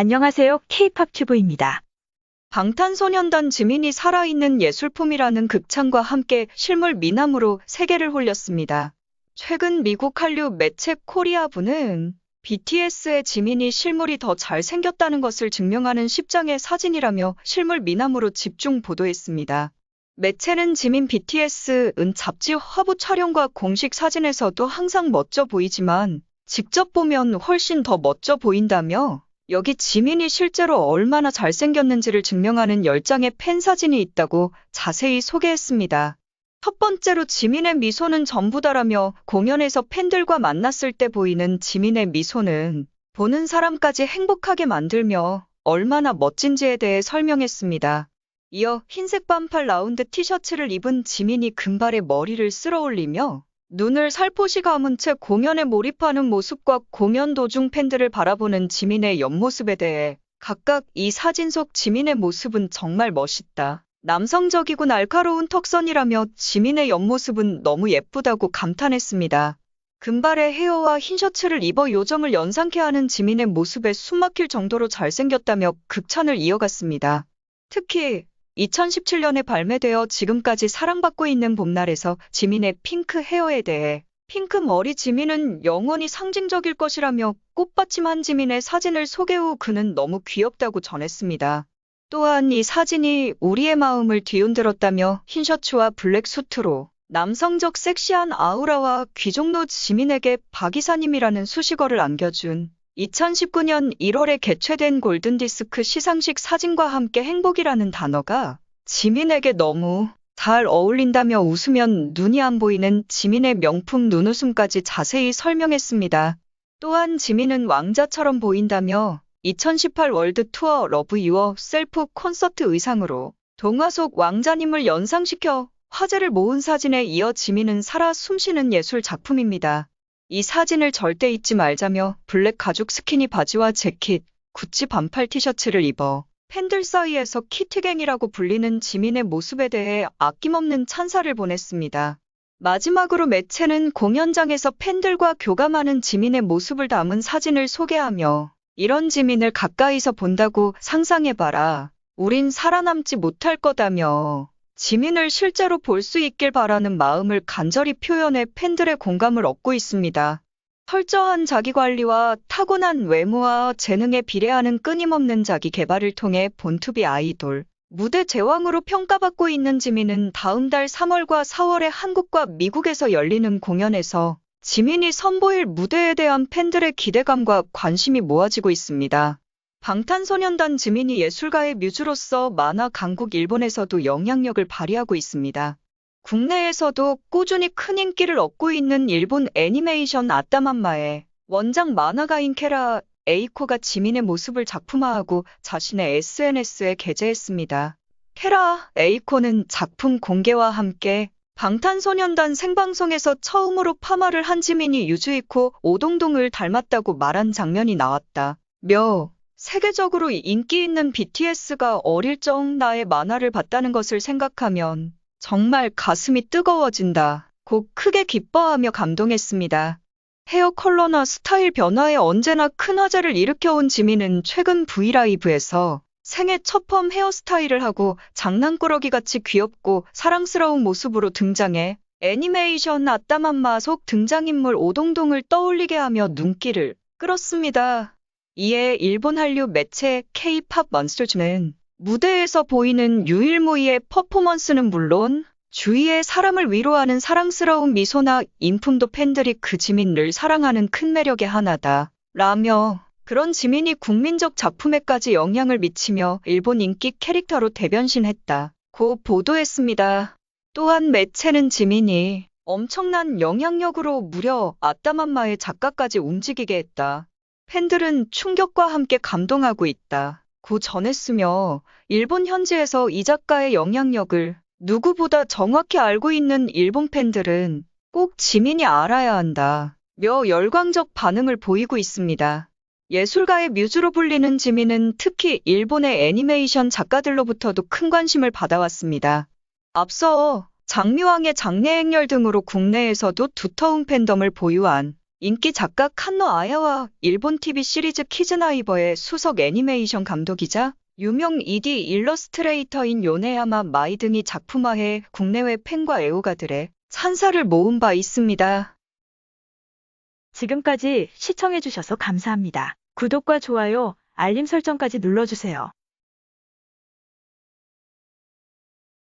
안녕하세요. K-팝 튜브입니다. 방탄소년단 지민이 살아있는 예술품이라는 극찬과 함께 실물 미남으로 세계를 홀렸습니다. 최근 미국 한류 매체 코리아부는 BTS의 지민이 실물이 더 잘생겼다는 것을 증명하는 10장의 사진이라며 실물 미남으로 집중 보도했습니다. 매체는 지민 BTS은 잡지 화보 촬영과 공식 사진에서도 항상 멋져 보이지만 직접 보면 훨씬 더 멋져 보인다며 여기 지민이 실제로 얼마나 잘생겼는지를 증명하는 10장의 팬사진이 있다고 자세히 소개했습니다. 첫 번째로 지민의 미소는 전부다라며 공연에서 팬들과 만났을 때 보이는 지민의 미소는 보는 사람까지 행복하게 만들며 얼마나 멋진지에 대해 설명했습니다. 이어 흰색 반팔 라운드 티셔츠를 입은 지민이 금발에 머리를 쓸어 올리며 눈을 살포시 감은 채 공연에 몰입하는 모습과 공연 도중 팬들을 바라보는 지민의 옆모습에 대해 각각 이 사진 속 지민의 모습은 정말 멋있다. 남성적이고 날카로운 턱선이라며 지민의 옆모습은 너무 예쁘다고 감탄했습니다. 금발의 헤어와 흰 셔츠를 입어 요정을 연상케 하는 지민의 모습에 숨막힐 정도로 잘생겼다며 극찬을 이어갔습니다. 특히 2017년에 발매되어 지금까지 사랑받고 있는 봄날에서 지민의 핑크 헤어에 대해 핑크 머리 지민은 영원히 상징적일 것이라며 꽃받침한 지민의 사진을 소개 후 그는 너무 귀엽다고 전했습니다. 또한 이 사진이 우리의 마음을 뒤흔들었다며 흰 셔츠와 블랙 수트로 남성적 섹시한 아우라와 귀족노 지민에게 박이사님이라는 수식어를 안겨준 2019년 1월에 개최된 골든디스크 시상식 사진과 함께 행복이라는 단어가 지민에게 너무 잘 어울린다며 웃으면 눈이 안 보이는 지민의 명품 눈웃음까지 자세히 설명했습니다. 또한 지민은 왕자처럼 보인다며 2018 월드 투어 러브 유어 셀프 콘서트 의상으로 동화 속 왕자님을 연상시켜 화제를 모은 사진에 이어 지민은 살아 숨쉬는 예술 작품입니다. 이 사진을 절대 잊지 말자며 블랙 가죽 스키니 바지와 재킷, 구찌 반팔 티셔츠를 입어 팬들 사이에서 키트갱이라고 불리는 지민의 모습에 대해 아낌없는 찬사를 보냈습니다. 마지막으로 매체는 공연장에서 팬들과 교감하는 지민의 모습을 담은 사진을 소개하며 이런 지민을 가까이서 본다고 상상해봐라. 우린 살아남지 못할 거다며 지민을 실제로 볼 수 있길 바라는 마음을 간절히 표현해 팬들의 공감을 얻고 있습니다. 철저한 자기관리와 타고난 외모와 재능에 비례하는 끊임없는 자기 개발을 통해 본투비 아이돌, 무대 제왕으로 평가받고 있는 지민은 다음 달 3월과 4월에 한국과 미국에서 열리는 공연에서 지민이 선보일 무대에 대한 팬들의 기대감과 관심이 모아지고 있습니다. 방탄소년단 지민이 예술가의 뮤즈로서 만화 강국 일본에서도 영향력을 발휘하고 있습니다. 국내에서도 꾸준히 큰 인기를 얻고 있는 일본 애니메이션 아따맘마의 원작 만화가인 케라 에이코가 지민의 모습을 작품화하고 자신의 SNS에 게재했습니다. 케라 에이코는 작품 공개와 함께 방탄소년단 생방송에서 처음으로 파마를 한 지민이 유즈이코 오동동을 닮았다고 말한 장면이 나왔다며 세계적으로 인기 있는 BTS가 어릴 적 나의 만화를 봤다는 것을 생각하면 정말 가슴이 뜨거워진다. 고 크게 기뻐하며 감동했습니다. 헤어 컬러나 스타일 변화에 언제나 큰 화제를 일으켜온 지민은 최근 브이라이브에서 생애 첫 펌 헤어스타일을 하고 장난꾸러기같이 귀엽고 사랑스러운 모습으로 등장해 애니메이션 아따맘마 속 등장인물 오동동을 떠올리게 하며 눈길을 끌었습니다. 이에 일본 한류 매체 K-팝 먼스터즈는 무대에서 보이는 유일무이의 퍼포먼스는 물론 주위의 사람을 위로하는 사랑스러운 미소나 인품도 팬들이 그 지민을 사랑하는 큰 매력의 하나다 라며 그런 지민이 국민적 작품에까지 영향을 미치며 일본 인기 캐릭터로 대변신했다고 보도했습니다. 또한 매체는 지민이 엄청난 영향력으로 무려 아따맘마의 작가까지 움직이게 했다. 팬들은 충격과 함께 감동하고 있다고 전했으며 일본 현지에서 이 작가의 영향력을 누구보다 정확히 알고 있는 일본 팬들은 꼭 지민이 알아야 한다며 열광적 반응을 보이고 있습니다. 예술가의 뮤즈로 불리는 지민은 특히 일본의 애니메이션 작가들로부터도 큰 관심을 받아왔습니다. 앞서 장미왕의 장래행렬 등으로 국내에서도 두터운 팬덤을 보유한 인기 작가 칸노 아야와 일본 TV 시리즈 키즈나이버의 수석 애니메이션 감독이자 유명 2D 일러스트레이터인 요네야마 마이 등이 작품화해 국내외 팬과 애호가들의 찬사를 모은 바 있습니다. 지금까지 시청해주셔서 감사합니다. 구독과 좋아요, 알림 설정까지 눌러주세요.